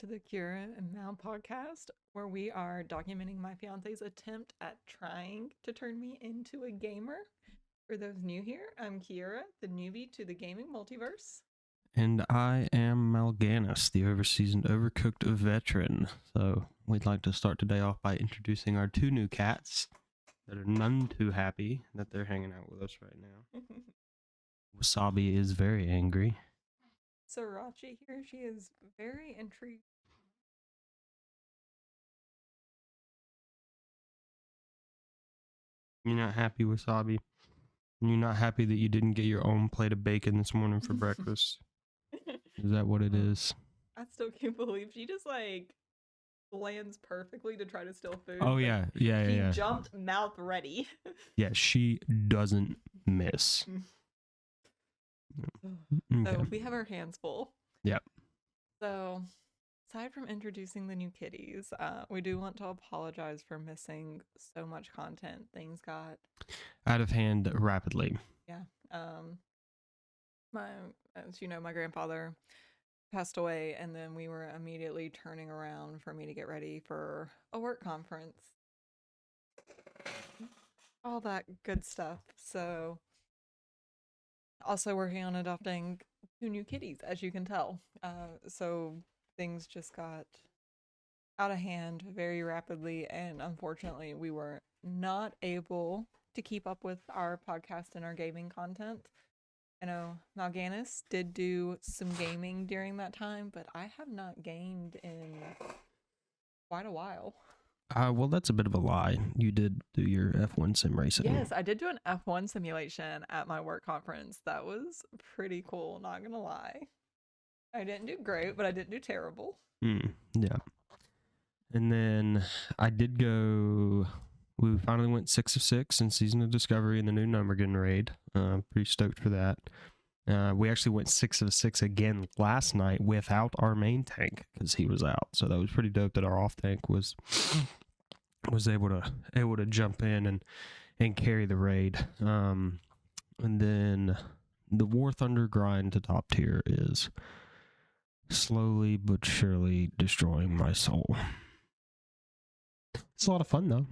to the Kayura and Mal podcast, where we are documenting my fiance's attempt at trying to turn me into a gamer. For those new here, I'm Kayura, the newbie to the gaming multiverse. And I am Mal'Ganis, the overseas and overcooked veteran. So we'd like to start today off by introducing our two new cats that are none too happy that they're hanging out with us right now. Wasabi is very angry. Sriracha here, she is very intrigued. You're not happy, Wasabi? You're not happy that you didn't get your own plate of bacon this morning for breakfast? Is that what it is? I still can't believe she just lands perfectly to try to steal food. Oh, yeah. Yeah. She jumped mouth ready. Yeah, she doesn't miss. Okay. So we have our hands full. Yep. So aside from introducing the new kitties, we do want to apologize for missing so much content. Things got out of hand rapidly. Yeah. As you know, my grandfather passed away, and then we were immediately turning around for me to get ready for a work conference. All that good stuff. So also working on adopting 2 new kitties, as you can tell. So things just got out of hand very rapidly, and unfortunately we were not able to keep up with our podcast and our gaming content. I know Mal'Ganis did do some gaming during that time, but I have not gamed in quite a while. Well, that's a bit of a lie. You did do your F1 sim racing. Yes, I did do an F1 simulation at my work conference. That was pretty cool, not gonna lie. I didn't do great, but I didn't do terrible. Yeah. And then I did go... We finally went 6 of 6 in Season of Discovery in the new Numbergen raid. Pretty stoked for that. We actually went 6 of 6 again last night without our main tank because he was out. So that was pretty dope that our off tank was able to jump in and carry the raid. And then the War Thunder grind to top tier is slowly but surely destroying my soul. It's a lot of fun though.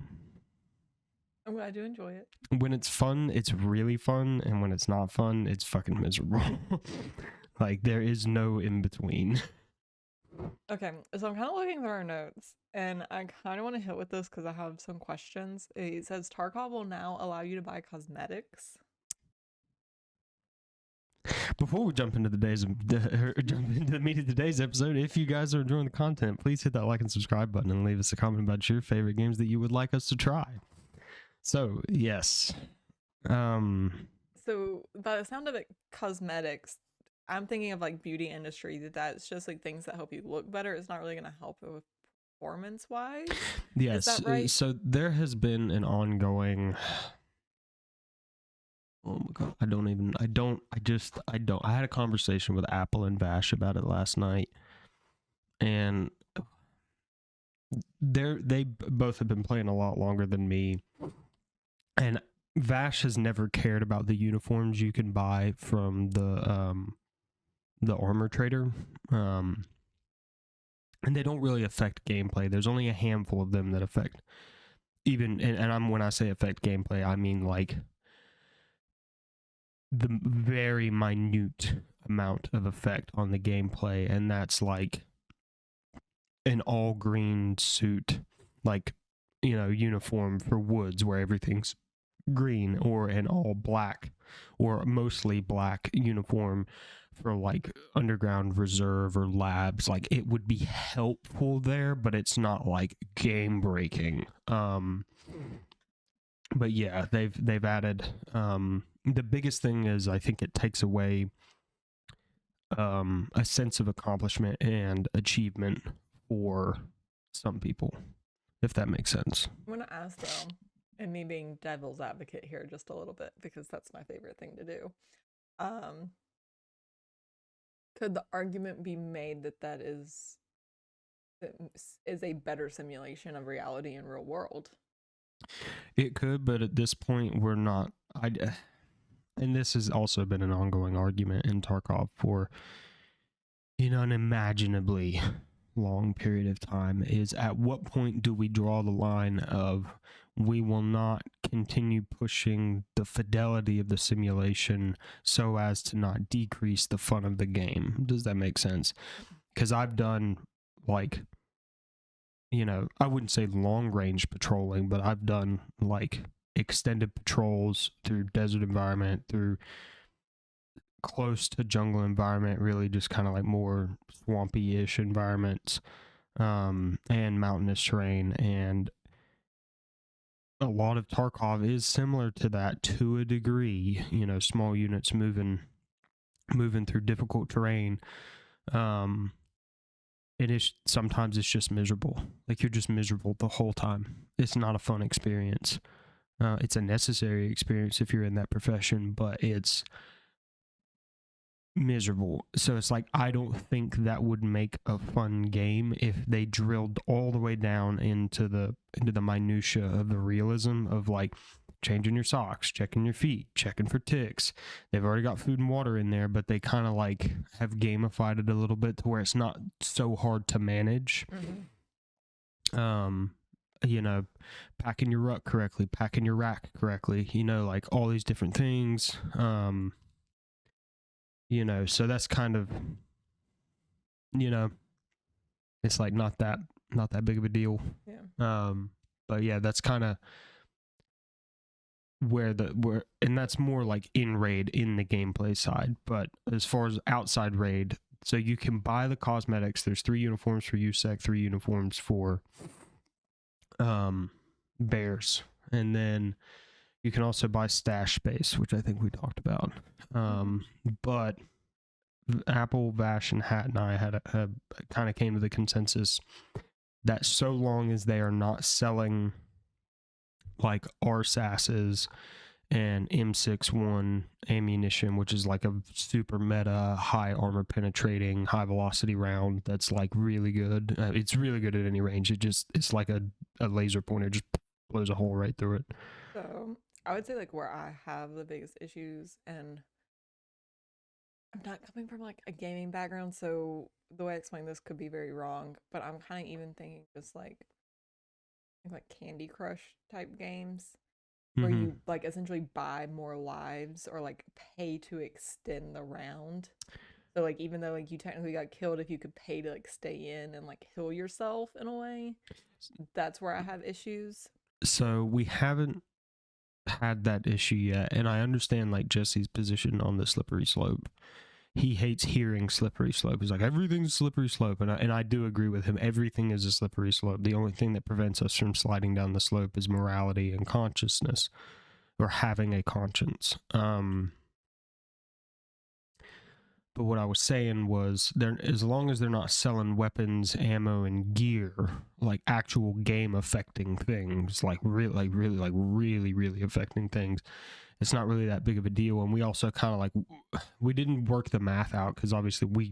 I do enjoy it. When it's fun, it's really fun, and when it's not fun, it's fucking miserable. Like, there is no in between. Okay, so I'm kind of looking through our notes, and I kind of want to hit with this because I have some questions. It says Tarkov will now allow you to buy cosmetics. Before we jump into the meat of today's episode, if you guys are enjoying the content, please hit that like and subscribe button and leave us a comment about your favorite games that you would like us to try. So, yes. So, by the sound of it, cosmetics, I'm thinking of beauty industry, that's just things that help you look better. It's not really going to help with performance-wise. Yes. Is that right? So, there has been an ongoing... Oh my god, I had a conversation with Apple and Vash about it last night, and they both have been playing a lot longer than me, and Vash has never cared about the uniforms you can buy from the armor trader, and they don't really affect gameplay. There's only a handful of them that affect when I say affect gameplay, I mean the very minute amount of effect on the gameplay, and that's an all green suit, uniform for woods where everything's green, or an all black or mostly black uniform for underground reserve or labs. It would be helpful there, but it's not game breaking. But yeah, they've added the biggest thing is I think it takes away a sense of accomplishment and achievement for some people, if that makes sense. I'm going to ask though, and me being devil's advocate here just a little bit, because that's my favorite thing to do. Could the argument be made that is a better simulation of reality in real world? It could, but at this point we're not. And this has also been an ongoing argument in Tarkov for an unimaginably long period of time is at what point do we draw the line of we will not continue pushing the fidelity of the simulation so as to not decrease the fun of the game. Does that make sense? Because I've done like, I wouldn't say long range patrolling, but I've done like extended patrols through desert environment, through close to jungle environment, really just kind of like more swampy-ish environments, and mountainous terrain. And a lot of Tarkov is similar to that to a degree, small units moving through difficult terrain. Sometimes it's just miserable. Like, you're just miserable the whole time. It's not a fun experience. It's a necessary experience if you're in that profession, but it's miserable. So it's like, I don't think that would make a fun game if they drilled all the way down into the minutia of the realism of like changing your socks, checking your feet, checking for ticks. They've already got food and water in there, but they kind of like have gamified it a little bit to where it's not so hard to manage. Packing your ruck correctly, packing your rack correctly, like all these different things. So that's kind of, it's like not that big of a deal. Yeah. But yeah, that's kind of where and that's more like in raid, in the gameplay side. But as far as outside raid, so you can buy the cosmetics. There's 3 uniforms for USEC, 3 uniforms for bears, and then you can also buy stash space, which I think we talked about. But Apple, Vash, and Hat and I had kind of came to the consensus that so long as they are not selling like RSASs and M61 ammunition, which is like a super meta, high armor penetrating, high velocity round that's like really good. It's really good at any range. It's like a laser pointer, just blows a hole right through it. So I would say like where I have the biggest issues, and I'm not coming from like a gaming background, so the way I explain this could be very wrong, but I'm kind of even thinking just like Candy Crush type games where Mm-hmm. you like essentially buy more lives or like pay to extend the round. So like even though like you technically got killed, if you could pay to like stay in and like heal yourself in a way, that's where I have issues. So we haven't had that issue yet, and I understand like Jesse's position on the slippery slope. He hates hearing slippery slope. He's like, everything's slippery slope, and I do agree with him. Everything is a slippery slope. The only thing that prevents us from sliding down the slope is morality and consciousness, or having a conscience. But what I was saying was, as long as they're not selling weapons, ammo, and gear, like actual game affecting things, like really affecting things, it's not really that big of a deal. And we also kind of like, we didn't work the math out because obviously we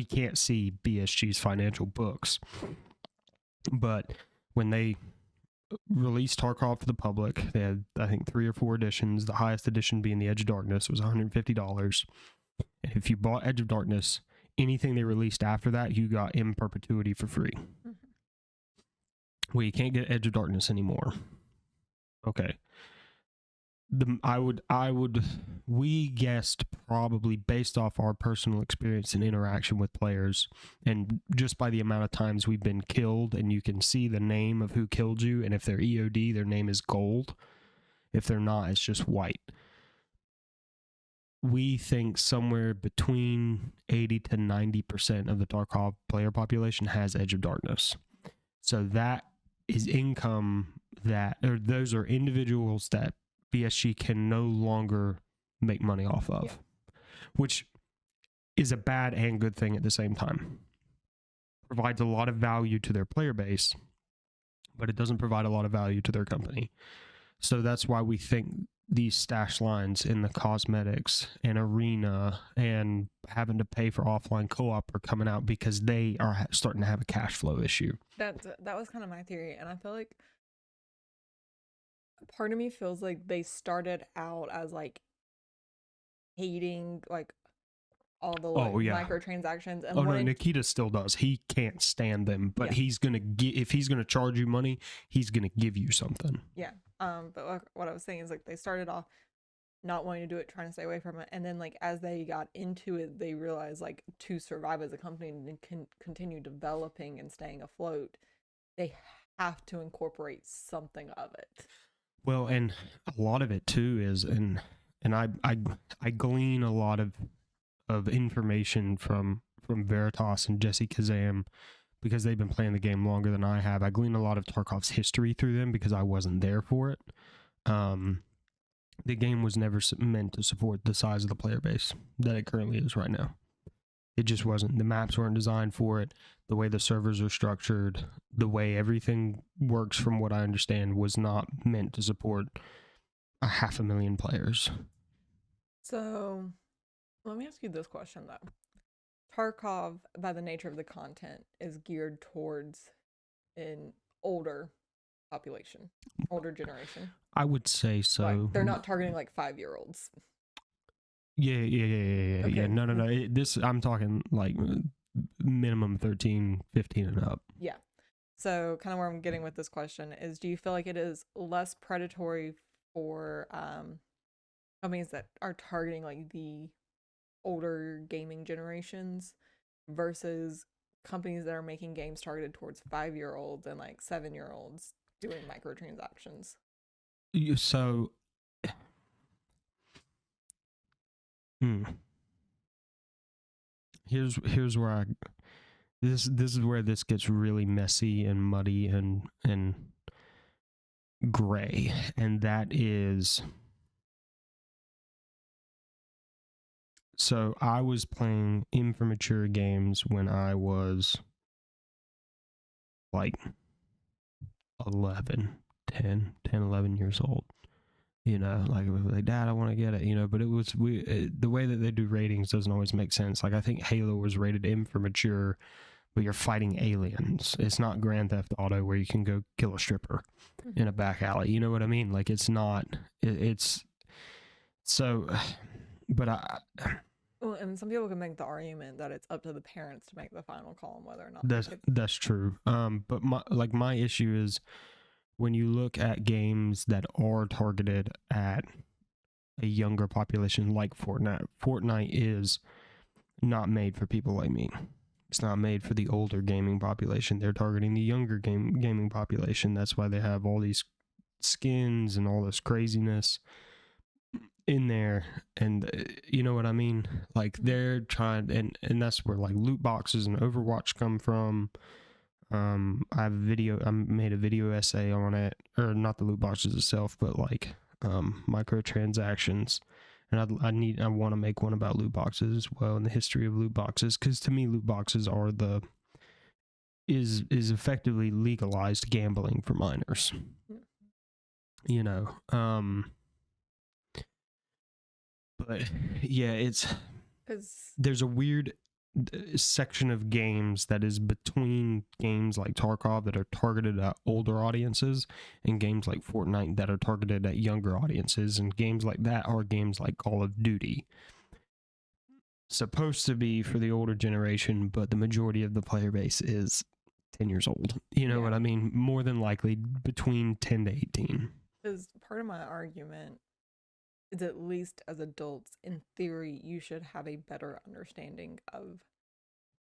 can't see BSG's financial books. But when they released Tarkov to the public, they had, I think, 3 or 4 editions. The highest edition being the Edge of Darkness was $150. If you bought Edge of Darkness, anything they released after that, you got in perpetuity for free. Well, you can't get Edge of Darkness anymore. Okay. We guessed, probably based off our personal experience and interaction with players, and just by the amount of times we've been killed, and you can see the name of who killed you, and if they're EOD, their name is gold. If they're not, it's just white. We think somewhere between 80 to 90% of the Tarkov player population has Edge of Darkness. So that is income those are individuals that BSG can no longer make money off of, which is a bad and good thing at the same time. Provides a lot of value to their player base, but it doesn't provide a lot of value to their company. So that's why we think these stash lines in the cosmetics and arena and having to pay for offline co-op are coming out because they are starting to have a cash flow issue. That was kind of my theory, and I feel like part of me feels like they started out as like hating like all the like Oh yeah. microtransactions and Oh no, wanted. Nikita still does. He can't stand them, but Yeah, he's gonna get if he's gonna charge you money, he's gonna give you something. yeah. But what I was saying is like they started off not wanting to do it, trying to stay away from it, and then like as they got into it, they realized like to survive as a company and continue developing and staying afloat, they have to incorporate something of it. Well, and a lot of it too is, and I glean a lot of information from Veritas and Jesse Kazam because they've been playing the game longer than I have. I glean a lot of Tarkov's history through them because I wasn't there for it. Um, the game was never meant to support the size of the player base that it currently is right now. It just wasn't. The maps weren't designed for it. The way the servers are structured, the way everything works, from what I understand, was not meant to support 500,000 players. So let me ask you this question though. Tarkov, by the nature of the content, is geared towards an older population, older generation. I would say Like so. they're not targeting like 5-year-olds. Yeah. Okay. No. This I'm talking like minimum 13, 15 and up. Yeah. So kind of where I'm getting with this question is, do you feel like it is less predatory for companies that are targeting like the older gaming generations versus companies that are making games targeted towards 5-year-olds and like 7-year-olds doing microtransactions? So, hmm, here's where I this is where this gets really messy and muddy and gray, and that is, so I was playing immature games when I was like 11, 11 years old. Like Dad, I want to get it. But the way that they do ratings doesn't always make sense. Like I think Halo was rated M for mature, but you're fighting aliens. It's not Grand Theft Auto where you can go kill a stripper in a back alley. You know what I mean? Like it's not. It's so. But Well, and some people can make the argument that it's up to the parents to make the final call on whether or not that's that's true. But my issue is when you look at games that are targeted at a younger population like Fortnite. Fortnite is not made for people like me. It's not made for the older gaming population. They're targeting the younger gaming population. That's why they have all these skins and all this craziness in there. And you know what I mean? Like they're trying, and that's where like loot boxes and Overwatch come from. I made a video essay on it, or not the loot boxes itself, but like microtransactions. And I want to make one about loot boxes as well, and the history of loot boxes, because to me loot boxes are is effectively legalized gambling for minors. You know, but yeah, there's a weird section of games that is between games like Tarkov that are targeted at older audiences and games like Fortnite that are targeted at younger audiences, and games like that are games like Call of Duty, supposed to be for the older generation, but the majority of the player base is 10 years old. You know what I mean? More than likely between 10 to 18. Because part of my argument is, at least as adults, in theory, you should have a better understanding of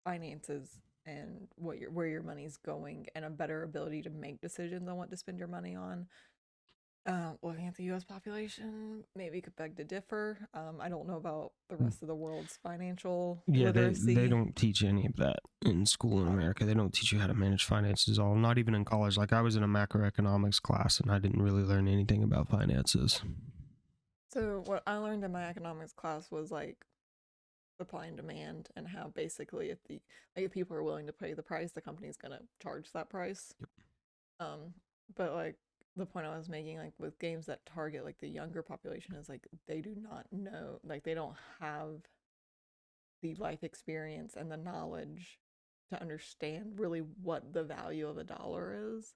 finances and where your money's going, and a better ability to make decisions on what to spend your money on. Looking at the U.S. population, maybe could beg to differ. I don't know about the rest of the world's financial literacy. They don't teach any of that in school in America. They don't teach you how to manage finances at all. Not even in college. Like I was in a macroeconomics class and I didn't really learn anything about finances. So what I learned in my economics class was like supply and demand, and how basically if people are willing to pay the price, the company's gonna charge that price. Yep. But like the point I was making, like with games that target like the younger population, is like they do not know, like they don't have the life experience and the knowledge to understand really what the value of a dollar is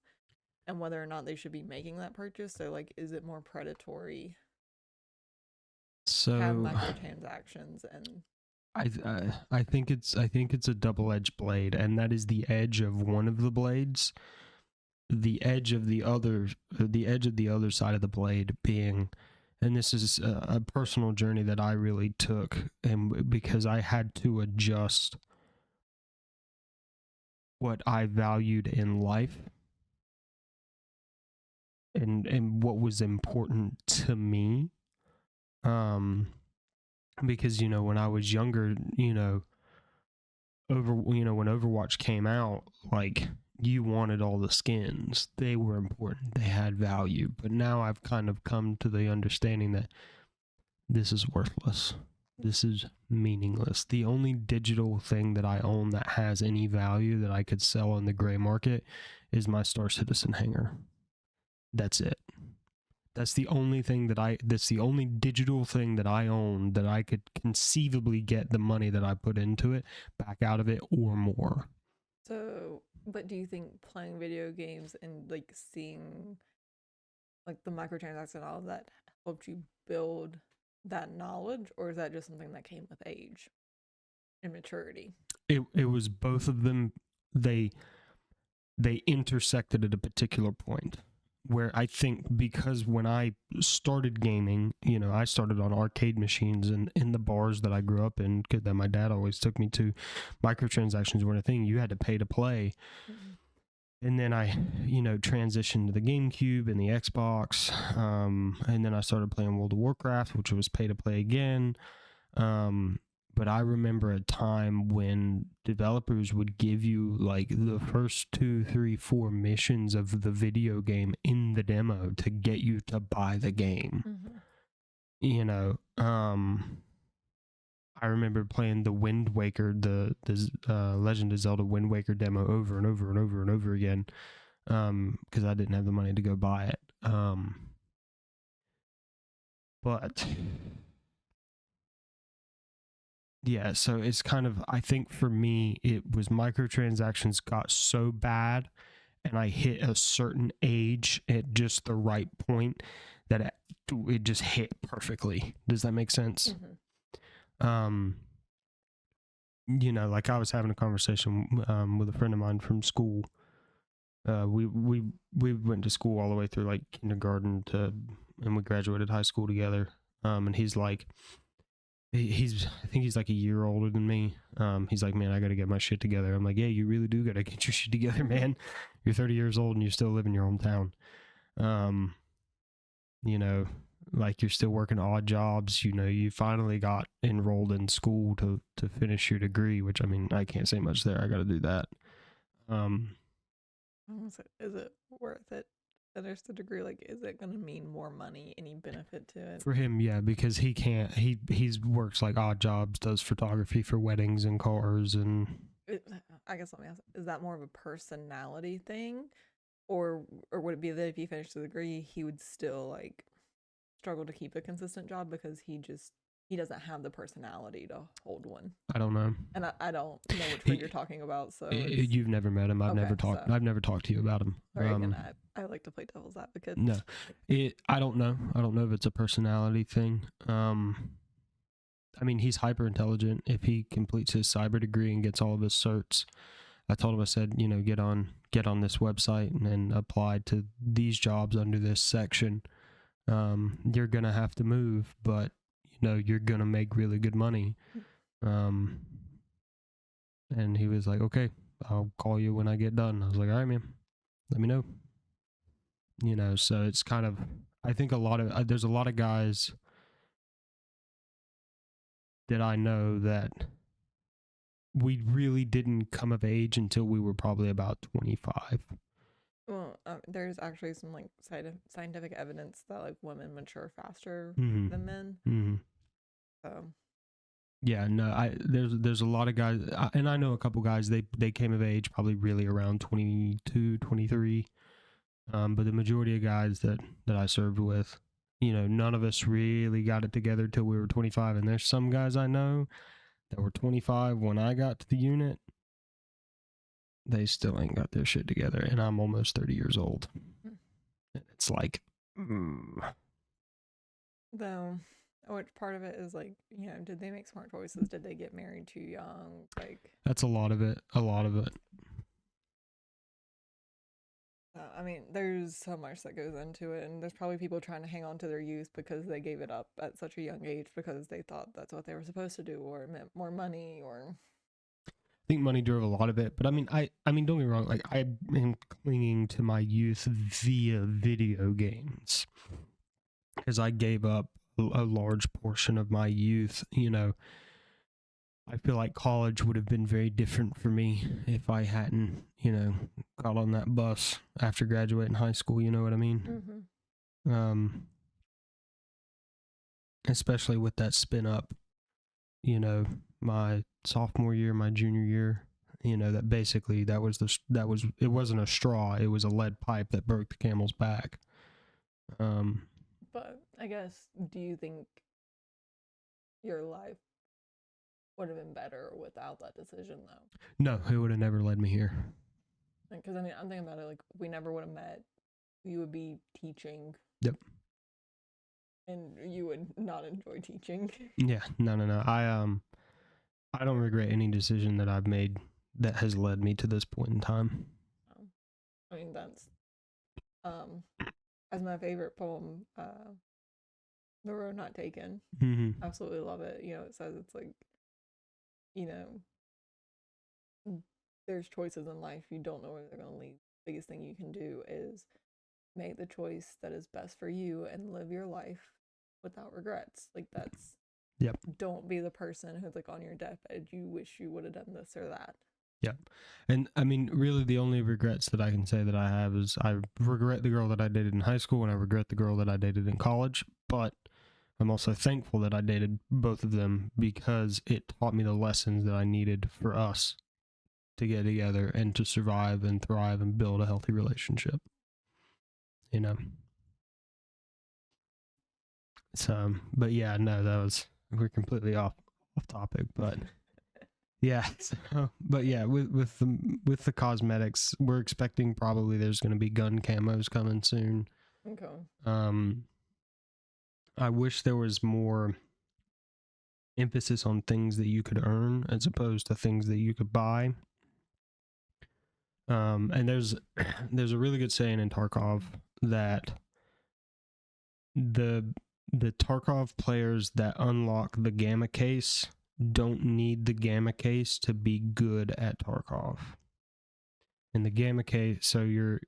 and whether or not they should be making that purchase. So like, is it more predatory? So have microtransactions and I think it's a double-edged blade, and that is the edge of one of the blades, the edge of the other side of the blade being, and this is a personal journey that I really took, and because I had to adjust what I valued in life and what was important to me, because when I was younger, when Overwatch came out, like, you wanted all the skins. They were important, they had value, but now I've kind of come to the understanding that this is worthless, this is meaningless. The only digital thing that I own that has any value that I could sell on the gray market is my Star Citizen hanger. That's it. That's the only digital thing that I own that I could conceivably get the money that I put into it back out of it or more. So, but do you think playing video games and like seeing like the microtransactions and all of that helped you build that knowledge, or is that just something that came with age and maturity? It was both of them. They intersected at a particular point where I think, because when I started gaming, I started on arcade machines, and in the bars that I grew up in, that my dad always took me to, microtransactions were a thing. You had to pay to play. Mm-hmm. And then I, transitioned to the GameCube and the Xbox. And then I started playing World of Warcraft, which was pay to play again. But I remember a time when developers would give you like the first 2, 3, 4 missions of the video game in the demo to get you to buy the game. I remember playing the Wind Waker, the Legend of Zelda Wind Waker demo over and over and over and over again, because I didn't have the money to go buy it. But yeah, so it's kind of, I think for me, it was microtransactions got so bad, and I hit a certain age at just the right point that it just hit perfectly. Does that make sense? Like I was having a conversation with a friend of mine from school. We went to school all the way through like kindergarten and we graduated high school together. And he's like, I think he's like a year older than me. He's like, man, I got to get my shit together. I'm like, yeah, you really do got to get your shit together, man. You're 30 years old and you still live in your hometown. Like, you're still working odd jobs. You finally got enrolled in school to finish your degree, which, I mean, I can't say much there. I got to do that. Is it worth it? Finish the degree? Like, is it going to mean more money, any benefit to it? For him, yeah, because he can't, he's works like odd jobs, does photography for weddings and cars, and I guess let me ask, is that more of a personality thing, or would it be that if he finished the degree, he would still like struggle to keep a consistent job because he doesn't have the personality to hold one? I don't know. And I don't know which friend you're talking about, so you've never met him. I've never talked to you about him. Sorry, again, I like to play devil's advocate. No, I don't know. I don't know if it's a personality thing. I mean, he's hyper intelligent. If he completes his cyber degree and gets all of his certs, I told him, I said, get on this website and then apply to these jobs under this section. You're gonna have to move, but you're gonna make really good money. And he was like, okay, I'll call you when I get done. I was like, all right, man, let me know. So it's kind of, I think there's a lot of guys that I know that we really didn't come of age until we were probably about 25. Well, there's actually some like scientific evidence that like women mature faster Mm-hmm. than men. Mm-hmm. So yeah, no, there's a lot of guys, and I know a couple guys, they came of age probably really around 22, 23. But the majority of guys that I served with, none of us really got it together till we were 25. And there's some guys I know that were 25 when I got to the unit. They still ain't got their shit together, and I'm almost 30 years old. It's like, though Which part of it is like, did they make smart choices? Did they get married too young? Like, That's a lot of it. A lot of it. I mean, there's so much that goes into it, and there's probably people trying to hang on to their youth because they gave it up at such a young age because they thought that's what they were supposed to do, or it meant more money, or I think money drove a lot of it, but I mean, don't get me wrong. Like, I am clinging to my youth via video games because I gave up a large portion of my youth. I feel like college would have been very different for me if I hadn't, got on that bus after graduating high school. You know what I mean? Um, especially with that spin up, my sophomore year, my junior year. That basically it wasn't a straw, it was a lead pipe that broke the camel's back. But I guess, do you think your life would have been better without that decision, though? No, it would have never led me here. Because I mean, I'm thinking about it like we never would have met. You would be teaching. Yep. And you would not enjoy teaching. Yeah, no. I don't regret any decision that I've made that has led me to this point in time. I mean, that's as my favorite poem, The Road Not Taken. Mm-hmm. Absolutely love it. It says it's like, there's choices in life. You don't know where they're going to lead. The biggest thing you can do is make the choice that is best for you and live your life without regrets. Like, that's, yep. Don't be the person who's like on your deathbed. You wish you would have done this or that. Yep. And I mean, really, the only regrets that I can say that I have is I regret the girl that I dated in high school and I regret the girl that I dated in college. But I'm also thankful that I dated both of them because it taught me the lessons that I needed for us to get together and to survive and thrive and build a healthy relationship. So, but yeah, no, we're completely off topic, but yeah. So, but yeah, with the cosmetics, we're expecting probably there's going to be gun camos coming soon. Okay. I wish there was more emphasis on things that you could earn as opposed to things that you could buy. And there's a really good saying in Tarkov that the Tarkov players that unlock the gamma case don't need the gamma case to be good at Tarkov. And the gamma case, so your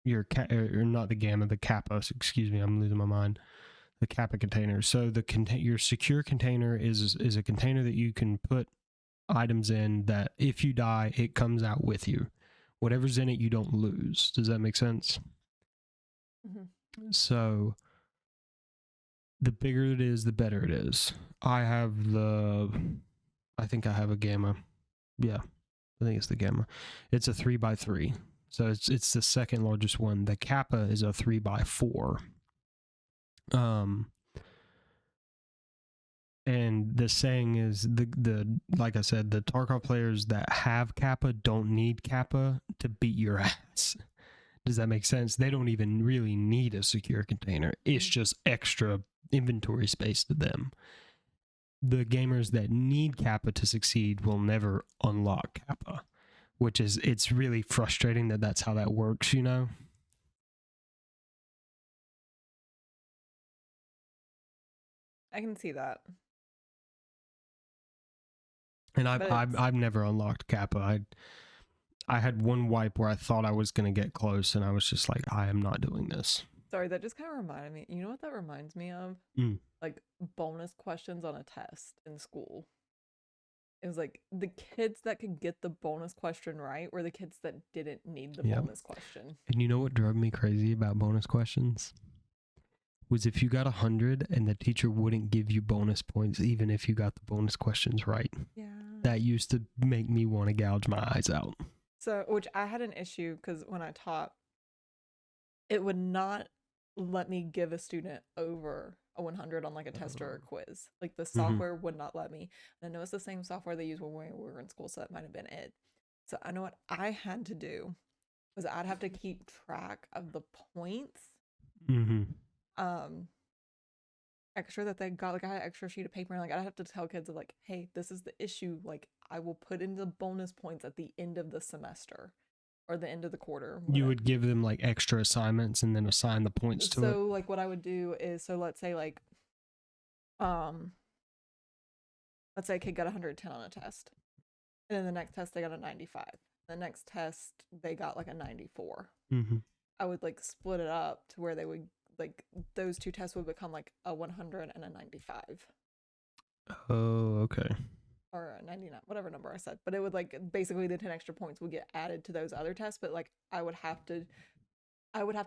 or not the gamma, the kappa. Excuse me, I'm losing my mind. The kappa container. So your secure container is a container that you can put items in that if you die, it comes out with you. Whatever's in it, you don't lose. Does that make sense? Mm-hmm. So the bigger it is, the better it is. I think I have a gamma. Yeah, I think it's the gamma. It's a 3x3. So it's the second largest one. The kappa is a 3x4. And the saying is the like I said, the Tarkov players that have kappa don't need kappa to beat your ass. Does that make sense? They don't even really need a secure container. It's just extra inventory space to them. The gamers that need kappa to succeed will never unlock kappa, which is, it's really frustrating that that's how that works, I can see that. And I've never unlocked kappa. I had one wipe where I thought I was going to get close, and I was just like, I am not doing this. Sorry, that just kind of reminded me. You know what that reminds me of? Like bonus questions on a test in school. It was like the kids that could get the bonus question right were the kids that didn't need the bonus question. And you know what drove me crazy about bonus questions? Was if you got 100 and the teacher wouldn't give you bonus points even if you got the bonus questions right. Yeah. That used to make me want to gouge my eyes out. So, which I had an issue because when I taught, it would not let me give a student over a 100 on like a test or a quiz. Like the software would not let me. And I know it's the same software they use when we were in school, so that might have been it. So I know what I had to do was I'd have to keep track of the points. extra that they got. Like I had an extra sheet of paper, and like I have to tell kids like, hey, this is the issue. Like I will put in the bonus points at the end of the semester or the end of the quarter. You Whatever. would give them like extra assignments and then assign the points to it. So like what I would do is, so let's say like um let's say a kid got 110 on a test, and then the next test they got a 95. The next test they got like a 94. Mm-hmm. I would like split it up to where they would like those two tests would become like a 100 and a 95 Oh, okay. or a 99, whatever number I said. But it would like basically the 10 extra points would get added to those other tests, but like I would have to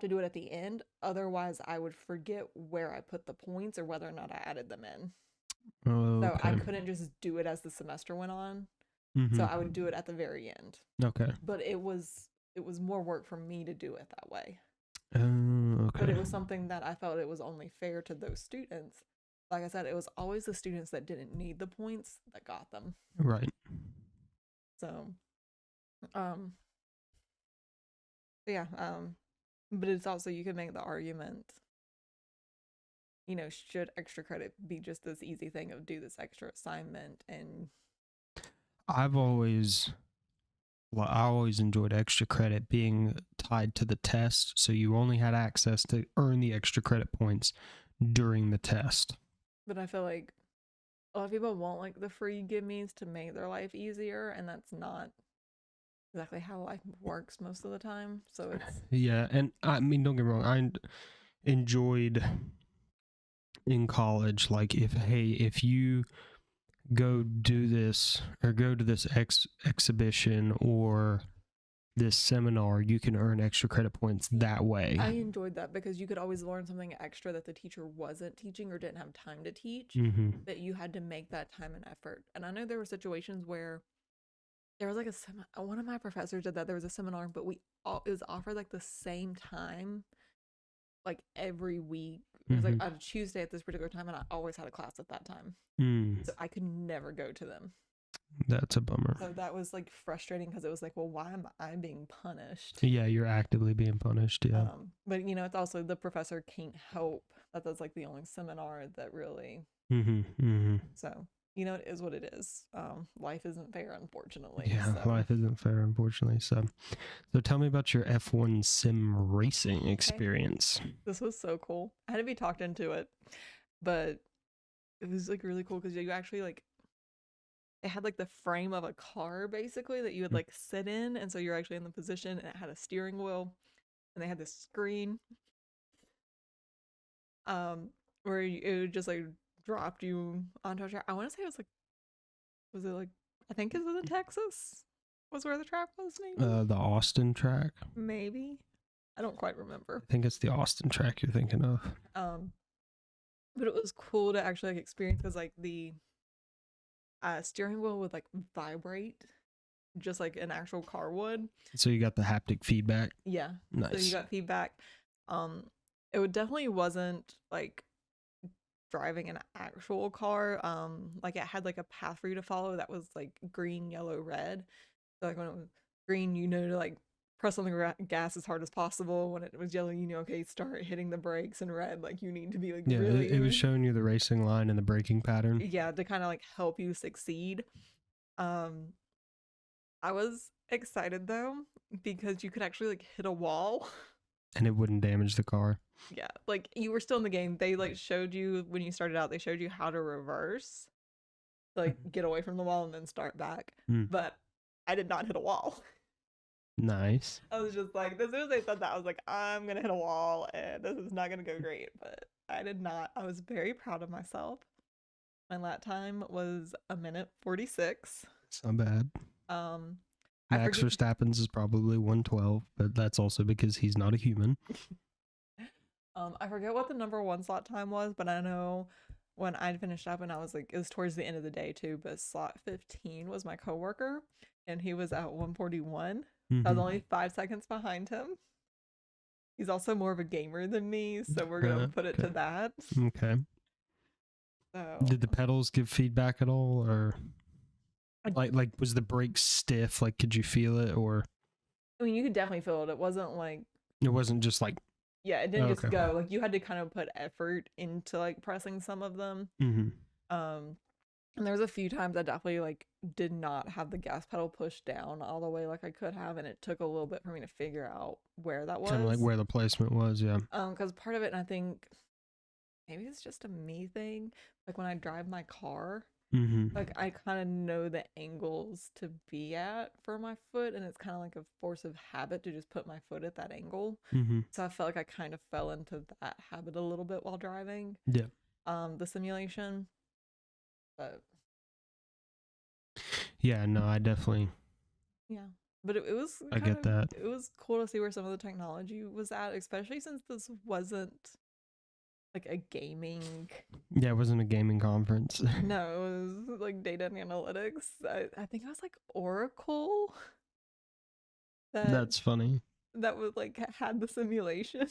do it at the end. Otherwise, I would forget where I put the points or whether or not I added them in. Oh, So I okay. couldn't just do it as the semester went on. Mm-hmm. So I would do it at the very end. Okay. But it was more work for me to do it that way. Oh, But it okay. was something that I felt it was only fair to those students. Like I said, it was always the students that didn't need the points that got them. Right. So, um, yeah, but it's also, you could make the argument, you know, should extra credit be just this easy thing of do this extra assignment? And I always enjoyed extra credit being tied to the test, so you only had access to earn the extra credit points during the test. but I feel like a lot of people want like the free gimmies to make their life easier, and that's not exactly how life works most of the time. So it's Yeah, and I mean, don't get me wrong, I enjoyed in college, like if you go do this or go to this exhibition or this seminar, you can earn extra credit points that way. I enjoyed that because you could always learn something extra that the teacher wasn't teaching or didn't have time to teach, Mm-hmm. but you had to make that time and effort. And I know there were situations where there was like one of my professors did that. There was a seminar, but it was offered like the same time, like every week. It was like on a Tuesday at this particular time, and I always had a class at that time. So I could never go to them. That's a bummer. So that was like frustrating because it was like, well, why am I being punished? Yeah, you're actively being punished. Yeah. But you know, it's also the professor can't help that that's like the only seminar that really. So you know, it is what it is. Life isn't fair, unfortunately. Yeah, so. life isn't fair, unfortunately. So tell me about your F1 sim racing experience. This was so cool. I had to be talked into it, but it was like really cool because you actually like it had like the frame of a car basically that you would like sit in, and so you're actually in the position, and it had a steering wheel, and they had this screen, where it would just like dropped you onto a track. I want to say it was it like I think it was in Texas was where the track was, maybe. The Austin track. Maybe I don't quite remember. I think it's the Austin track you're thinking of. But it was cool to actually like experience because like the steering wheel would like vibrate just like an actual car would. So you got the haptic feedback. Yeah. Nice. So you got feedback. It definitely wasn't like driving an actual car. Like it had like a path for you to follow that was like green, yellow, red. So like when it was green, you know to like press on the gas as hard as possible. When it was yellow, you know, okay, start hitting the brakes, and red, like you need to be like really. It was showing you the racing line and the braking pattern. Yeah, to kind of like help you succeed. I was excited though because you could actually like hit a wall. And it wouldn't damage the car. Yeah, like you were still in the game. They like showed you when you started out, they showed you how to reverse, like get away from the wall and then start back. But I did not hit a wall. Nice. I was just like, as soon as they said that, I was like, I'm gonna hit a wall and this is not gonna go great. But I did not. I was very proud of myself. My lap time was 1:46. It's not bad. Max Verstappen's is probably 1:12, but that's also because he's not a human. I forget what the number one slot time was, but I know when I finished up and I was like, it was towards the end of the day too, but slot 15 was my coworker and he was at 1:41. I was only 5 seconds behind him. He's also more of a gamer than me, so we're gonna put it to that. Okay. So, did the pedals give feedback at all, or like was the brake stiff? Like, could you feel it, or? I mean, you could definitely feel it. It wasn't just like Yeah, it didn't just Okay. go. Like you had to kind of put effort into like pressing some of them. Mm-hmm. Um, and there was a few times I definitely like did not have the gas pedal pushed down all the way like I could have, and it took a little bit for me to figure out where that Kind of like was. where the placement was, yeah. Because part of it, and I think maybe it's just a me thing. Like when I drive my car, Mm-hmm. like I kind of know the angles to be at for my foot, and it's kind of like a force of habit to just put my foot at that angle. Mm-hmm. So I felt like I kind of fell into that habit a little bit while driving Yeah. the simulation. But Yeah, no, I definitely yeah, but it was I kind get of that. it was cool to see where some of the technology was at, especially since this wasn't like a gaming. Yeah, it wasn't a gaming conference. No, it was like data and analytics. I think it was like Oracle that That's funny. that was like had the simulation.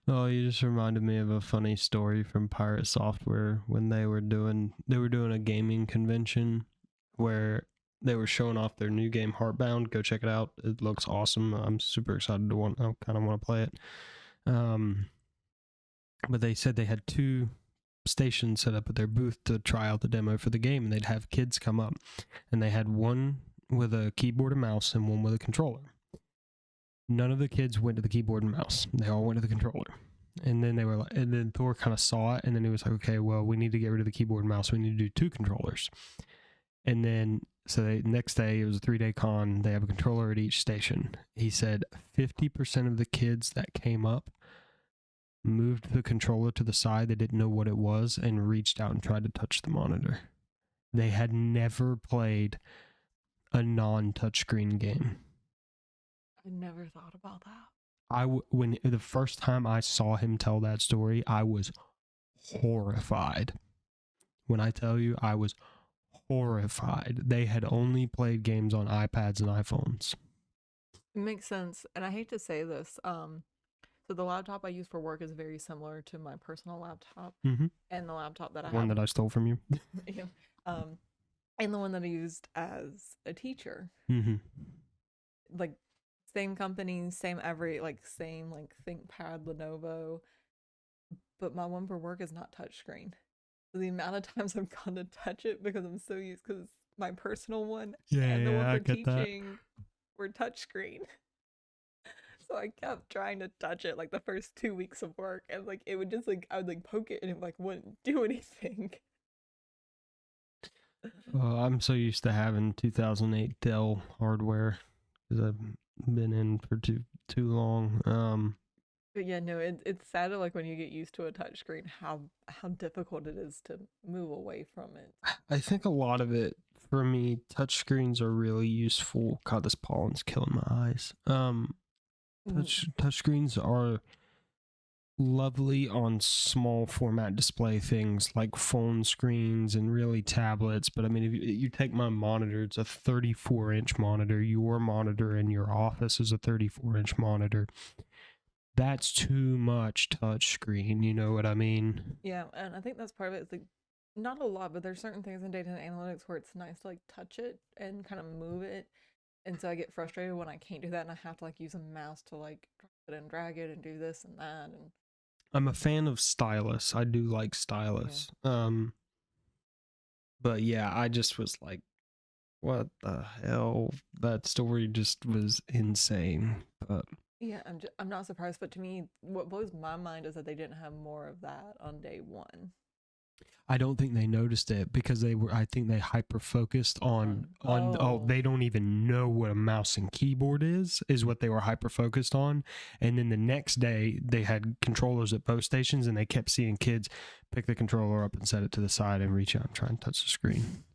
Oh, you just reminded me of a funny story from Pirate Software when they were doing a gaming convention where they were showing off their new game Heartbound. Go check it out. It looks awesome. I'm super excited to I kind of want to play it. But they said they had 2 stations set up at their booth to try out the demo for the game, and they'd have kids come up, and they had one with a keyboard and mouse and one with a controller. None of the kids went to the keyboard and mouse. They all went to the controller. And then they were like, and then Thor kind of saw it, and then he was like, okay, well, we need to get rid of the keyboard and mouse. We need to do 2 controllers. And then, so next day, it was a 3-day con. They have a controller at each station. He said 50% of the kids that came up moved the controller to the side. They didn't know what it was and reached out and tried to touch the monitor. They had never played a non-touchscreen game. I never thought about that. When the first time I saw him tell that story, I was horrified. When I tell you, I was horrified. They had only played games on iPads and iPhones. It makes sense, and I hate to say this. So the laptop I use for work is very similar to my personal laptop, Mm-hmm. and the laptop that I One have, that I stole from you. you know, and the one that I used as a teacher. Mm-hmm. Like same company, same every like same like ThinkPad, Lenovo, but my one for work is not touchscreen. So the amount of times I'm gonna touch it because I'm so used because my personal one and the one Yeah, I for get that. teaching were touchscreen. So I kept trying to touch it like the first 2 weeks of work, and like it would just like I would like poke it and it like wouldn't do anything. I'm so used to having 2008 Dell hardware because I've been in for too long. But yeah, no, it's sad like when you get used to a touchscreen, how difficult it is to move away from it. I think a lot of it for me, touchscreens are really useful. God, this pollen's killing my eyes. Touchscreens are lovely on small format display things like phone screens and really tablets. But I mean, if you take my monitor, it's a 34-inch monitor. Your monitor in your office is a 34-inch monitor. That's too much touchscreen. You know what I mean? Yeah, and I think that's part of it. It's like not a lot, but there's certain things in data and analytics where it's nice to like touch it and kind of move it. And so I get frustrated when I can't do that and I have to like use a mouse to like drop it and drag it and do this and that. And I'm a fan of stylus. I do like stylus. But yeah, I just was like, what the hell? That story just was insane. But yeah, I'm not surprised. But to me, what blows my mind is that they didn't have more of that on day one. I don't think they noticed it because I think they hyper focused on they don't even know what a mouse and keyboard is what they were hyper focused on. And then the next day they had controllers at both stations and they kept seeing kids pick the controller up and set it to the side and reach out and try and touch the screen.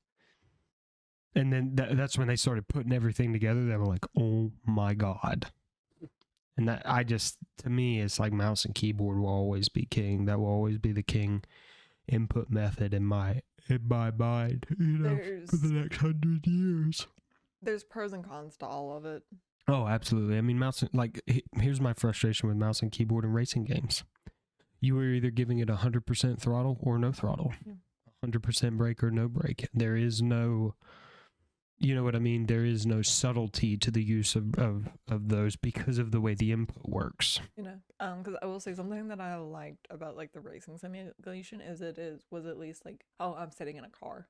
And then that's when they started putting everything together. They were like, oh my God. And that to me, it's like mouse and keyboard will always be king. That will always be the king input method in my mind, for the next 100 years. There's pros and cons to all of it. Oh, absolutely. I mean, here's my frustration with mouse and keyboard in racing games. You are either giving it 100% throttle or no throttle. 100% brake or no brake. There is no, you know what I mean? There is no subtlety to the use of those because of the way the input works. You know, because I will say something that I liked about like the racing simulation is was at least like, oh, I'm sitting in a car.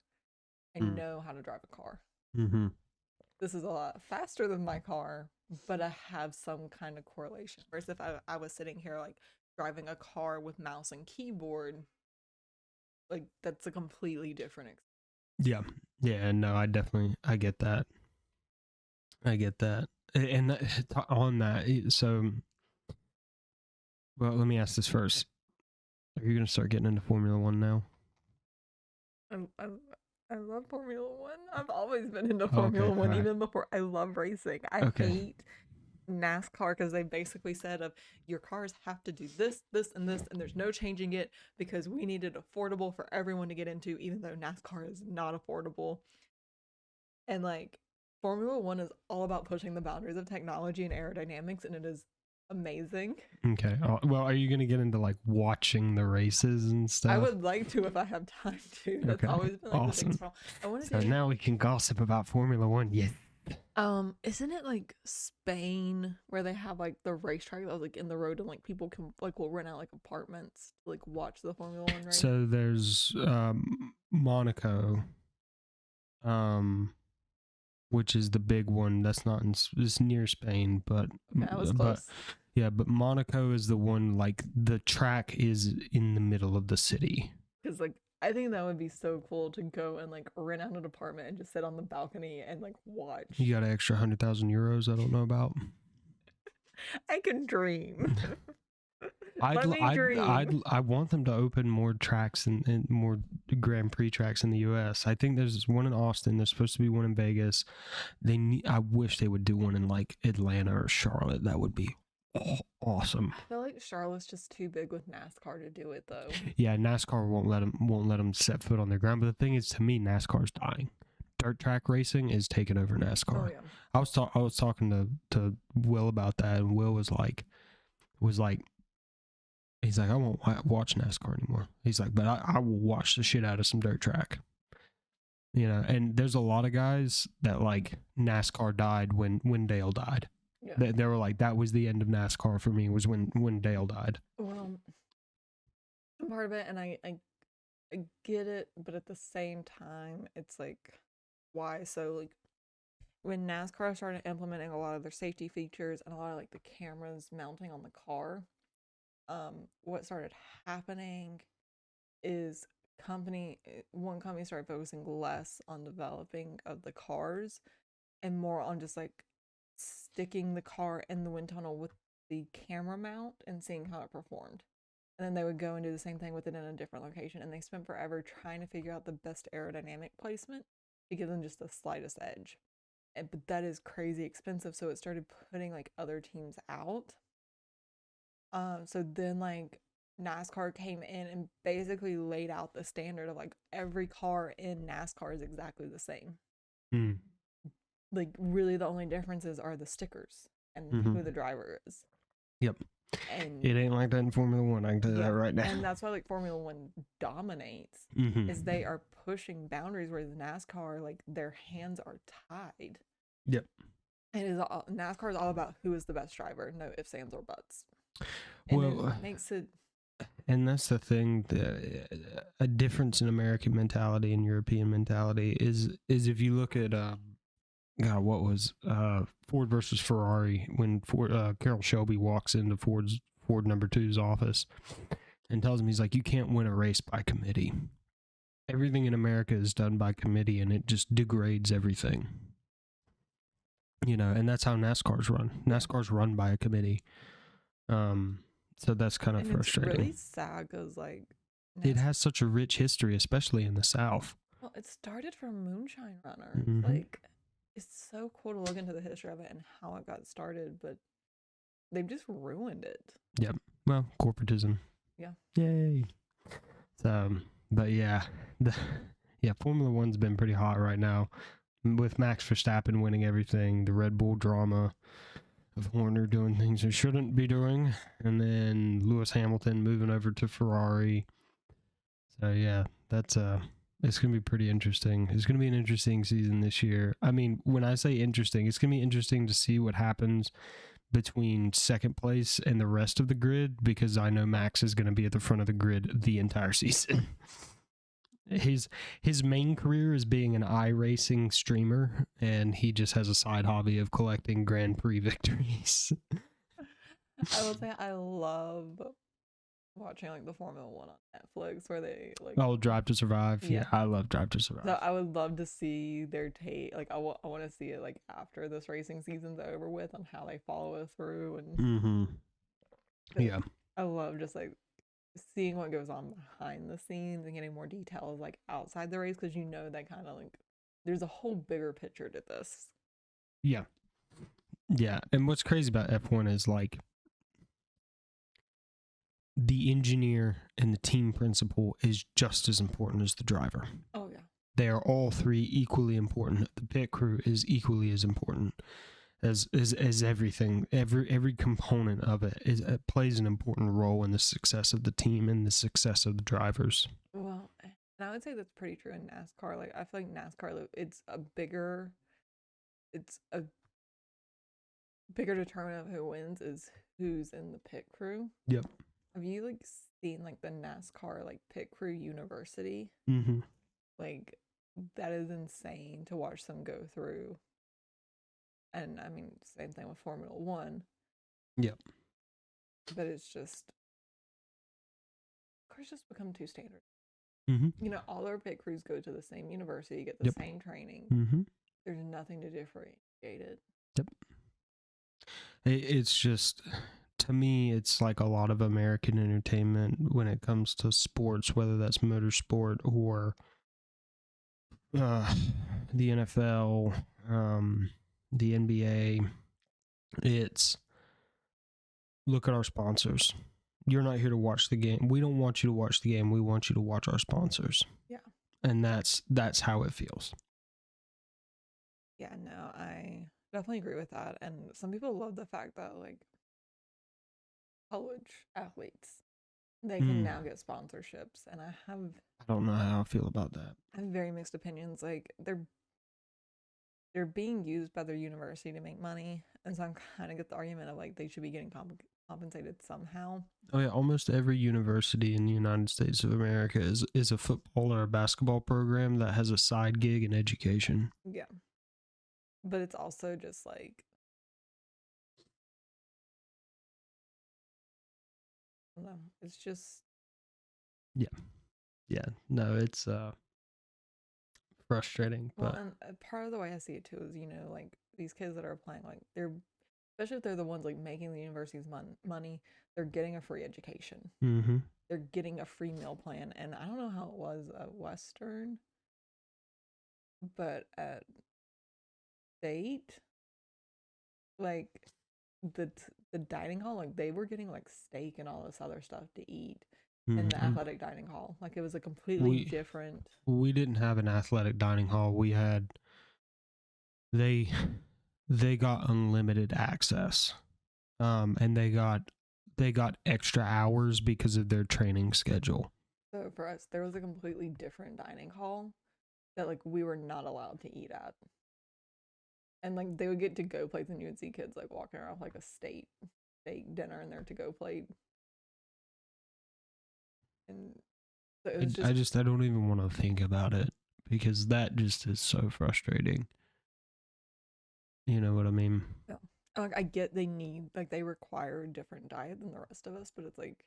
I know how to drive a car. Mm-hmm. This is a lot faster than my car, but I have some kind of correlation. Whereas if I was sitting here like driving a car with mouse and keyboard, like that's a completely different experience. Yeah. Yeah, no, I get that. I get that. And on that, so, well, let me ask this first. Are you going to start getting into Formula One now? I love Formula One. I've always been into Formula One, right. even before I love racing. I hate NASCAR because they basically said of your cars have to do this, this, and this, and there's no changing it because we need it affordable for everyone to get into, even though NASCAR is not affordable. And like Formula One is all about pushing the boundaries of technology and aerodynamics, and it is amazing. Okay. Well, are you going to get into like watching the races and stuff? I would like to if I have time to. That's always been like awesome. the biggest problem. I want to so now we can gossip about Formula One. Yes. Isn't it like Spain where they have like the racetrack that was like in the road and like people can like will rent out like apartments to like watch the Formula One race? So there's Monaco, which is the big one. That's not it's near Spain, but okay, I was close. Yeah, but Monaco is the one, like, the track is in the middle of the city. Because, like, I think that would be so cool to go and, like, rent out an apartment and just sit on the balcony and, like, watch. You got an extra 100,000 euros I don't know about? I can dream. I want them to open more tracks and more Grand Prix tracks in the U.S. I think there's one in Austin. There's supposed to be one in Vegas. I wish they would do one in, like, Atlanta or Charlotte. That would be awesome. I feel like Charlotte's just too big with NASCAR to do it though. Yeah, NASCAR won't let them set foot on their ground. But the thing is, to me, NASCAR's dying. Dirt track racing is taking over NASCAR. Oh, yeah. I was talking to Will about that, and Will was like, he's like, I won't watch NASCAR anymore. He's like, but I will watch the shit out of some dirt track. You know, and there's a lot of guys that like NASCAR died when Dale died. Yeah. They were like, that was the end of NASCAR for me, was when Dale died. Well, I'm part of it, and I get it, but at the same time, it's like, why? So, like, when NASCAR started implementing a lot of their safety features and a lot of, like, the cameras mounting on the car, what started happening is one company started focusing less on developing of the cars and more on just, like, sticking the car in the wind tunnel with the camera mount and seeing how it performed. And then they would go and do the same thing with it in a different location. And they spent forever trying to figure out the best aerodynamic placement to give them just the slightest edge. But that is crazy expensive. So it started putting like other teams out. So then like NASCAR came in and basically laid out the standard of like every car in NASCAR is exactly the same. Like really the only differences are the stickers and who the driver is. Yep. And it ain't like that in Formula One, I can tell you that right now. And that's why like Formula One dominates is they are pushing boundaries, whereas NASCAR, like their hands are tied. Yep. And NASCAR is all about who is the best driver, no ifs, ands, or buts. And well, it makes it. And that's the thing, a difference in American mentality and European mentality is if you look at what was Ford versus Ferrari when Carroll Shelby walks into Ford number 2's office and tells him, he's like, you can't win a race by committee. Everything in America is done by committee, and it just degrades everything. You know, and that's how NASCAR's run. NASCAR's run by a committee. So that's kind of frustrating. It's really sad because like it has such a rich history, especially in the South. Well, it started from Moonshine Runner. Like it's so cool to look into the history of it and how it got started, but they've just ruined it. Yep. Well, corporatism. Yeah. Yay. So, but yeah, Formula One's been pretty hot right now, with Max Verstappen winning everything, the Red Bull drama of Horner doing things he shouldn't be doing, and then Lewis Hamilton moving over to Ferrari. So yeah, that's It's going to be pretty interesting. It's going to be an interesting season this year. I mean, when I say interesting, it's going to be interesting to see what happens between second place and the rest of the grid, because I know Max is going to be at the front of the grid the entire season. His main career is being an iRacing streamer, and he just has a side hobby of collecting Grand Prix victories. I will say I love watching like the Formula One on Netflix where they like Drive to Survive. Yeah, I love Drive to Survive. So I would love to see their take. Like I want to see it like after this racing season's over with on how they follow through and yeah. I love just like seeing what goes on behind the scenes and getting more details like outside the race, because you know that kind of like there's a whole bigger picture to this. Yeah. Yeah, and what's crazy about F1 is like the engineer and the team principal is just as important as the driver. Oh yeah. They are all three equally important. The pit crew is equally as important as everything. Every component of it plays an important role in the success of the team and the success of the drivers. Well, and I would say that's pretty true in NASCAR. Like I feel like NASCAR, it's a bigger determinant of who wins is who's in the pit crew. Yep. Have you like seen like the NASCAR like pit crew university? Mm-hmm. Like that is insane to watch them go through. And I mean, same thing with Formula One. Yep. But it's just, cars just become too standard. Mm-hmm. You know, all our pit crews go to the same university, get the same training. Mm-hmm. There's nothing to differentiate it. Yep. It's just, to me, it's like a lot of American entertainment when it comes to sports, whether that's motorsport or the NFL, the NBA. It's, look at our sponsors. You're not here to watch the game. We don't want you to watch the game. We want you to watch our sponsors. Yeah. And that's how it feels. Yeah, no, I definitely agree with that. And some people love the fact that like college athletes, they can now get sponsorships. And I don't know how I feel about that. I have very mixed opinions. Like they're being used by their university to make money. And so I'm kind of get the argument of like they should be getting compensated somehow. Oh yeah, almost every university in the United States of America is a football or a basketball program that has a side gig in education. Yeah. But it's also just like, I don't know, it's just yeah, no, it's frustrating. But and part of the way I see it too is, you know, like these kids that are applying, like they're, especially if they're the ones like making the university's money, they're getting a free education. Mm-hmm. They're getting a free meal plan. And I don't know how it was at Western, but at State, like the dining hall, like they were getting like steak and all this other stuff to eat in the athletic dining hall. Like it was a completely different. We didn't have an athletic dining hall. We had they got unlimited access, and they got extra hours because of their training schedule. So for us, there was a completely different dining hall that like we were not allowed to eat at. And like they would get to go plates, and you would see kids like walking around with, like a steak dinner in their to go plate. And so it was I don't even want to think about it, because that just is so frustrating. You know what I mean? Yeah. Like I get they require a different diet than the rest of us, but it's like,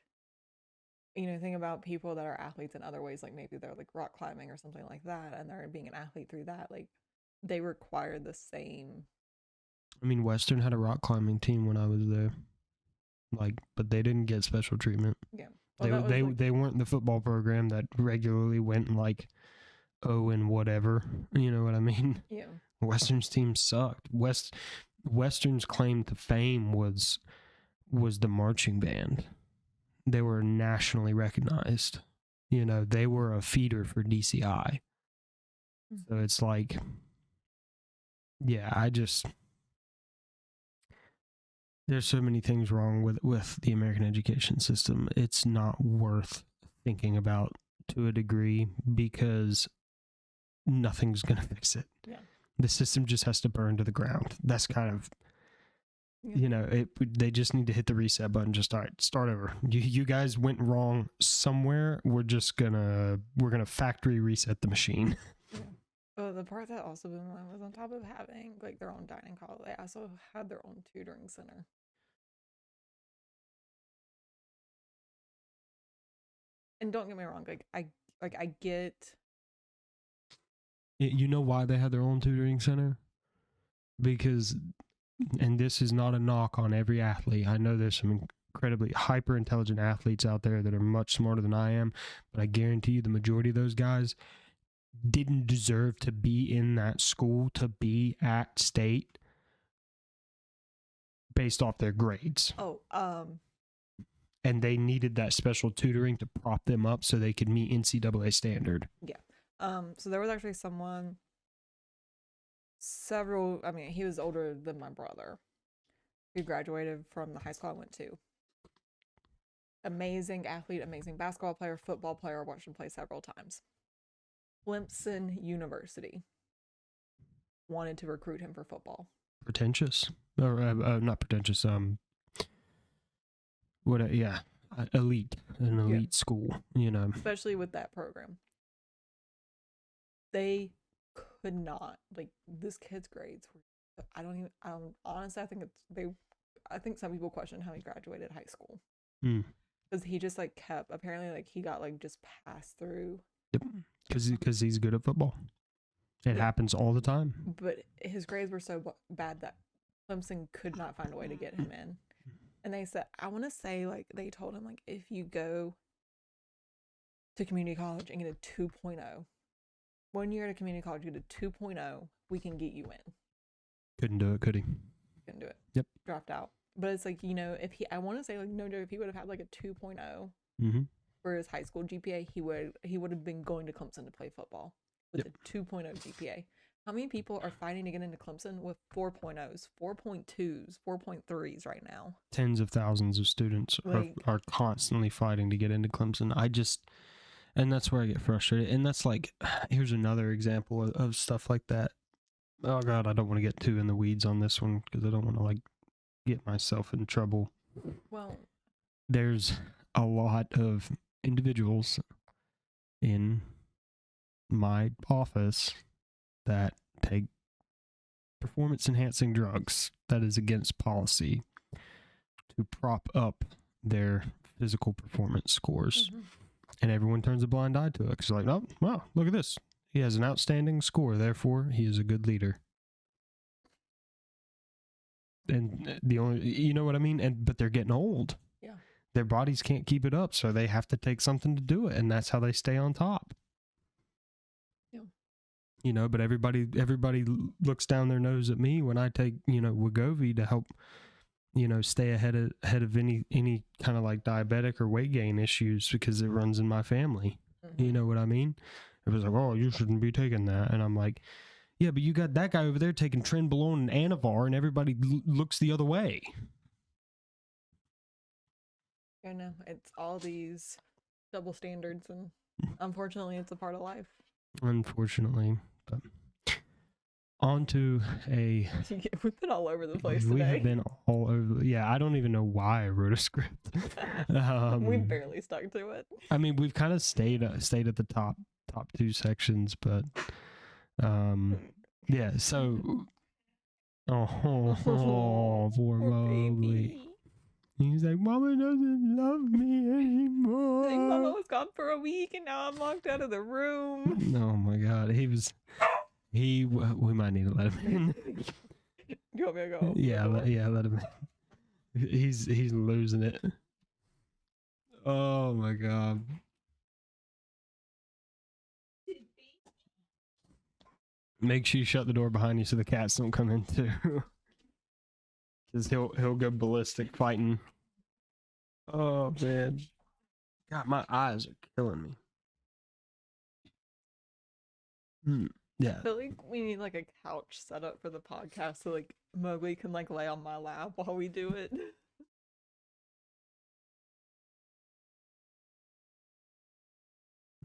you know, think about people that are athletes in other ways, like maybe they're like rock climbing or something like that, and they're being an athlete through that, like they require the same. I mean, Western had a rock climbing team when I was there, like, but they didn't get special treatment. Yeah, well, they weren't the football program that regularly went and like, oh, and whatever. You know what I mean? Yeah. Western's team sucked. Western's claim to fame was the marching band. They were nationally recognized. You know, they were a feeder for DCI. So it's like, yeah, there's so many things wrong with the American education system. It's not worth thinking about to a degree, because nothing's going to fix it. Yeah. The system just has to burn to the ground. That's kind of, they just need to hit the reset button. Just, all right, start over. You guys went wrong somewhere. We're gonna factory reset the machine. Yeah. Oh, the part that also blew my mind was on top of having like their own dining hall, they also had their own tutoring center. And don't get me wrong, I get. You know why they had their own tutoring center? Because, and this is not a knock on every athlete. I know there's some incredibly hyper intelligent athletes out there that are much smarter than I am, but I guarantee you the majority of those guys didn't deserve to be in that school, to be at state based off their grades. And they needed that special tutoring to prop them up so they could meet NCAA standard. Yeah. So there was actually someone he was older than my brother. He graduated from the high school I went to. Amazing athlete, amazing basketball player, football player. I watched him play several times. Clemson University wanted to recruit him for football. Pretentious, or not pretentious. Elite, an elite school. Especially with that program, they could not, like, this kid's grades were. Honestly, I think some people question how he graduated high school. Because he just like kept, apparently like he got like just passed through. Yep. Because he's good at football. It happens all the time. But his grades were so bad that Clemson could not find a way to get him in. And they said, I want to say, like, they told him, like, if you go to community college and get a 2.0, 1 year at a community college, get a 2.0, we can get you in. Couldn't do it, could he? Couldn't do it. Yep. Dropped out. But it's like, I want to say, like, no joke, if he would have had like a 2.0 for his high school GPA, he would have been going to Clemson to play football with a 2.0 GPA. How many people are fighting to get into Clemson with 4.0s, 4.2s, 4.3s right now? Tens of thousands of students are constantly fighting to get into Clemson. And that's where I get frustrated. And that's like, here's another example of stuff like that. Oh God, I don't want to get too in the weeds on this one because I don't want to like get myself in trouble. Well, there's a lot of individuals in my office that take performance enhancing drugs that is against policy to prop up their physical performance scores. And everyone turns a blind eye to it because they're like, oh, wow, look at this. He has an outstanding score, therefore he is a good leader. And you know what I mean? But they're getting old. Yeah. Their bodies can't keep it up, so they have to take something to do it, and that's how they stay on top. Yeah. But everybody looks down their nose at me when I take, Wegovy to help, stay ahead of any kind of like diabetic or weight gain issues because it runs in my family. You know what I mean? It was like, oh, you shouldn't be taking that. And I'm like, yeah, but you got that guy over there taking Trenbolone and Anavar, and everybody looks the other way. I know. It's all these double standards, and unfortunately, it's a part of life. Unfortunately. But on to a... We've been all over the place today. We have been all over... Yeah, I don't even know why I wrote a script. We barely stuck to it. I mean, we've kind of stayed at the top two sections, but... yeah, so... Oh, poor Mowgli. He's like, Mama doesn't love me anymore. Like, Mama was gone for a week and now I'm locked out of the room. Oh my God. We might need to let him in. You want me to go? Yeah, let him in. He's losing it. Oh my God. Make sure you shut the door behind you so the cats don't come in too. Because he'll go ballistic fighting. Oh man. God, my eyes are killing me. Yeah. I feel like we need like a couch set up for the podcast so like Mowgli can like lay on my lap while we do it.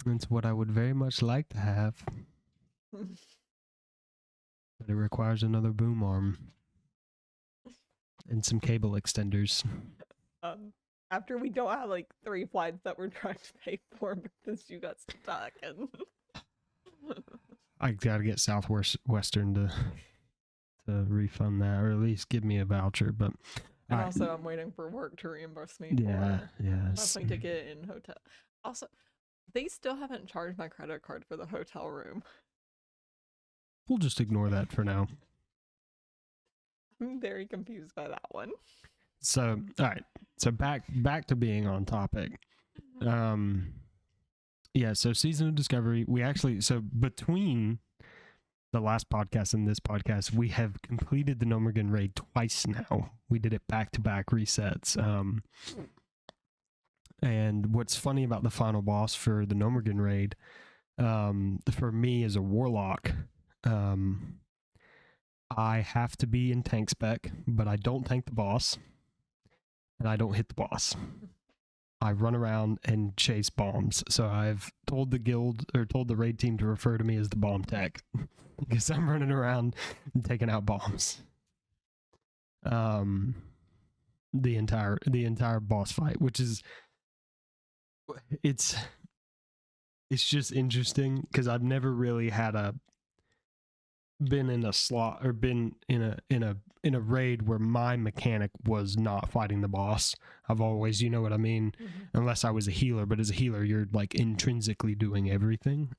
That's what I would very much like to have. But it requires another boom arm and some cable extenders. After we don't have like 3 flights that we're trying to pay for because you got stuck and I gotta get Southwestern to refund that, or at least give me a voucher. But and also I'm waiting for work to reimburse me yeah, for yeah, my plane ticket and hotel. Also, they still haven't charged my credit card for the hotel room. We'll just ignore that for now. I'm very confused by that one. So, all right. So back to being on topic. Yeah, so Season of Discovery, we actually, so between the last podcast and this podcast, we have completed the Nomergan raid twice now. We did it back-to-back resets. And what's funny about the final boss for the Nomergan raid, for me as a warlock, I have to be in tank spec, but I don't tank the boss, and I don't hit the boss. I run around and chase bombs. So I've told the guild, or told the raid team, to refer to me as the bomb tech, because I'm running around and taking out bombs. The entire boss fight, which is, it's just interesting because I've never really been in a slot, or been in a raid where my mechanic was not fighting the boss. I've always, you know what I mean, unless I was a healer, but as a healer you're like intrinsically doing everything,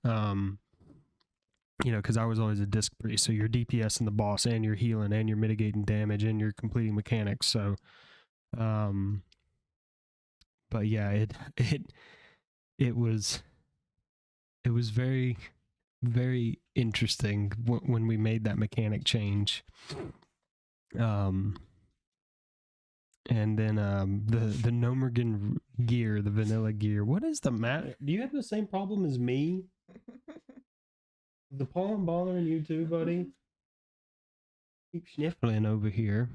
because I was always a disc priest, so you're DPSing the boss and you're healing and you're mitigating damage and you're completing mechanics. So but yeah, it was very, very interesting when we made that mechanic change. And then the Nomergan gear, the vanilla gear. What is the matter? Do you have the same problem as me? The pollen bothering you too, buddy? Keep sniffling over here.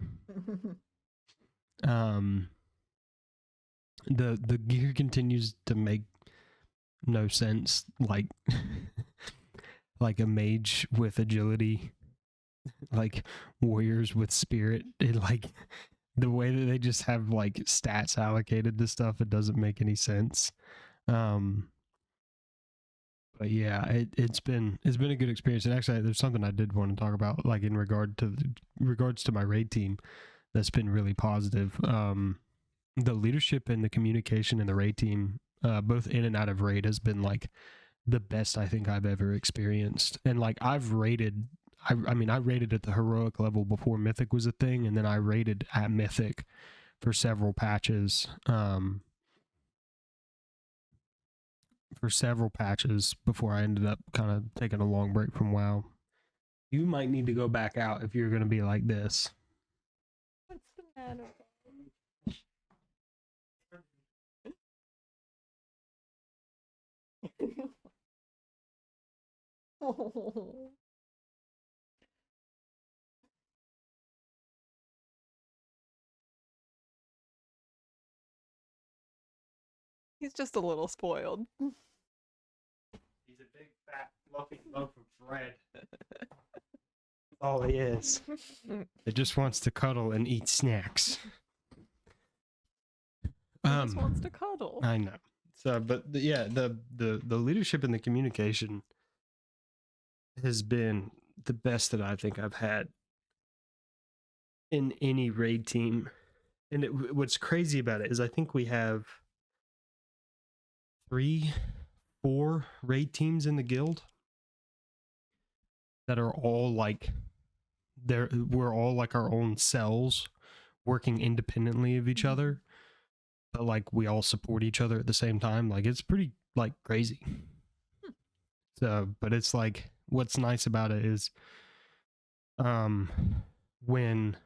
The gear continues to make no sense, like like a mage with agility, like warriors with spirit. It, like, the way that they just have like stats allocated to stuff, it doesn't make any sense. But yeah, it's been a good experience. And actually, there's something I did want to talk about, like in regards to my raid team, that's been really positive. The leadership and the communication in the raid team, both in and out of raid, has been like the best I think I've ever experienced. And like I've raided, I mean I raided at the heroic level before Mythic was a thing, and then I raided at Mythic for several patches. Before I ended up kind of taking a long break from WoW. You might need to go back out if you're going to be like this. What's the matter? Oh. He's just a little spoiled. He's a big, fat, fluffy loaf of bread. That's all he is. He just wants to cuddle and eat snacks. He just wants to cuddle. I know. So, but the leadership and the communication has been the best that I think I've had in any raid team. And what's crazy about it is I think we have 3-4 raid teams in the guild that are all like, we're all like our own cells working independently of each other, but like we all support each other at the same time. Like it's pretty like crazy. So, but it's like, what's nice about it is when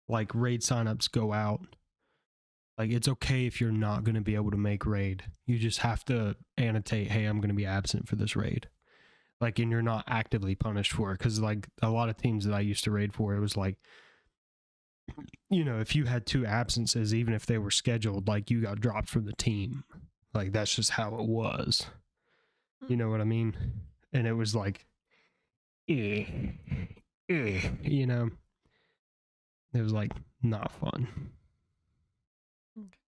like raid signups go out, like it's okay if you're not going to be able to make raid. You just have to annotate, hey, I'm going to be absent for this raid. Like, and you're not actively punished for it. Because like a lot of teams that I used to raid for, it was like, if you had 2 absences, even if they were scheduled, like you got dropped from the team. Like that's just how it was. You know what I mean? And it was like, you know, it was like not fun. Okay.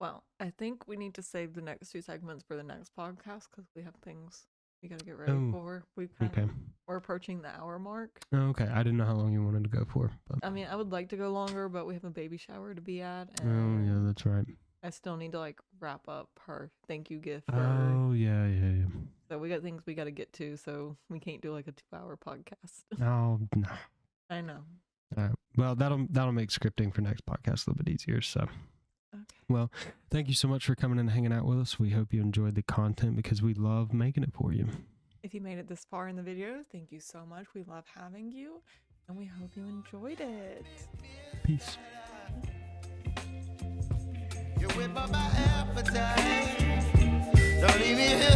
Well, I think we need to save the next 2 segments for the next podcast because we have things we got to get ready for. We're approaching the hour mark. Okay, I didn't know how long you wanted to go for. But I mean, I would like to go longer, but we have a baby shower to be at. Oh, yeah, that's right. I still need to like wrap up her thank you gift. Oh, yeah. So we got things we got to get to, so we can't do like a 2-hour podcast. Oh, no. I know. All right. Well, that'll make scripting for next podcast a little bit easier. So, okay. Well, thank you so much for coming and hanging out with us. We hope you enjoyed the content because we love making it for you. If you made it this far in the video, thank you so much. We love having you, and we hope you enjoyed it. Peace. You whip up my appetite. Don't leave me here.